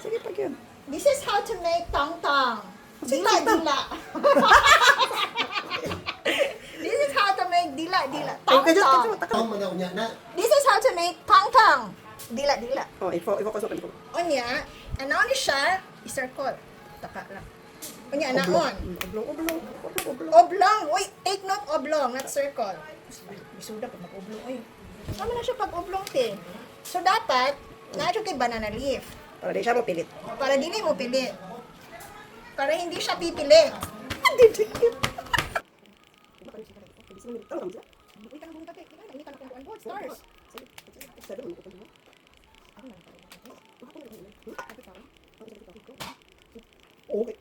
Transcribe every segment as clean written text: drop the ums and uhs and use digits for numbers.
Sige, pag yun. This is how to make tong-tong. Dila-dila. This is how to make dila-dila. Tong-tong. Tong mga unya na. This is how to make tong-tong. Dila-dila. Oh, i-focus mo. Unya, ano ni siya? I-circle. Taka lang. Unya, naon. Oblong. Uy, take note oblong, not circle. Bisuda pag mag-oblong. Uy, ano na siya pag oblong, te? So, dapat, na-adyo kay banana leaf. Para di siya mo pilit. Para dili mo pili. Para hindi siya pipili. Stars. Okay.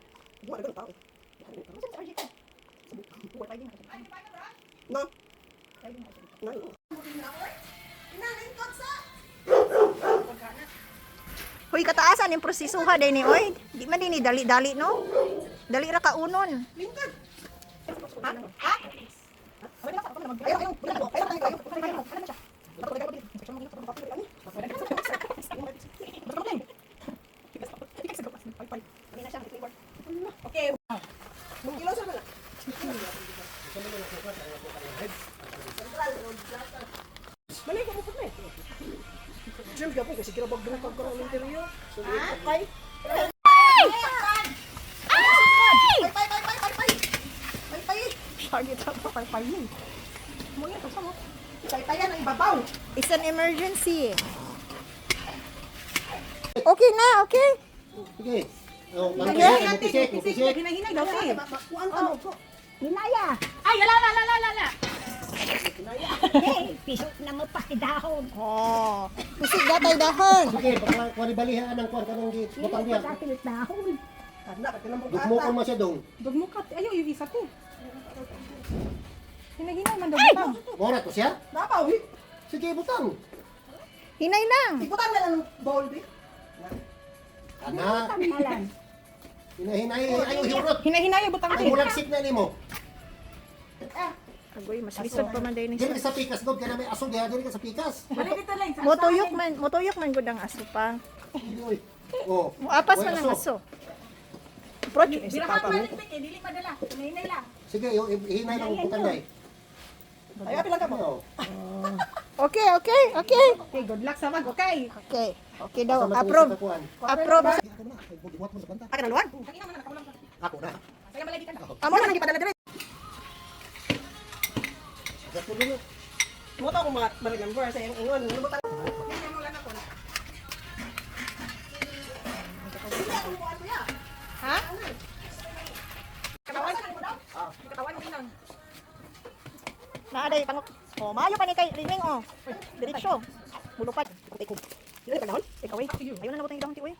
No. Hoy, kataasan yung prosesuha din ni oy. Di man din ni dali-dali no. Dali ra ka unon. Okay. Kilo sa bala. Mali ko po na. Jim ka po kasi kirabag doon pagkaroon ng interior. So, okay. Target sa pay yun. Mo yan, sa mo. Pay-payan ang ibabaw. It's an emergency. Okay na, okay? Sige. Oh, Pisik. pisik. Hinahinay daw siya. Hinaya! Ay, lala! Hey, pisok na mo pa dahon. Oh. Pusig datay dahon. Sige, baka balihaan ng kwan kanang butang diyan. Pagkatilit dahon. Dugmo ko man siya dong. Dugmukat. Ayaw, yung isa ko. Hinahinay man daw butang. Mora to siya? Dapaw, eh. Sige, butang. Hinay lang. Ibutang na ng bowl, eh. Ana, Malan. hinahinay ayo hirot. Hinahinay yung butang, Ay eh. mulagsik na nimo. Agoy, mas lisod pa man din Dili siya. ka sa pikas gud kana may asog diha dili ka sa pikas. Motuyok man gud ang aso pa. Dili oy. Oh. Muapas Oy, man ang aso. Approach, eh, si Papa mo. Sige, ihinay lang ang butang dai. Ay, apil lang ka mo. Oh. Okay. Okay, good luck sa mag, okay. Okay. Okay daw. Approve. Approve. Buhat mo sa banta. Akin ang luwag. Ako na. Amo na nang ipadala dire. Gato dulu. Mo to ko ma-remember sa iyong ingon. Ano butang? Ha? Katawan mo lang. Naaday pangok. Oh, maayo pa ni kay Riming oh. Diretso. Bulupat. Dili pa dahon. Ikaw eh. Ayun na nabot ang idong ti oy.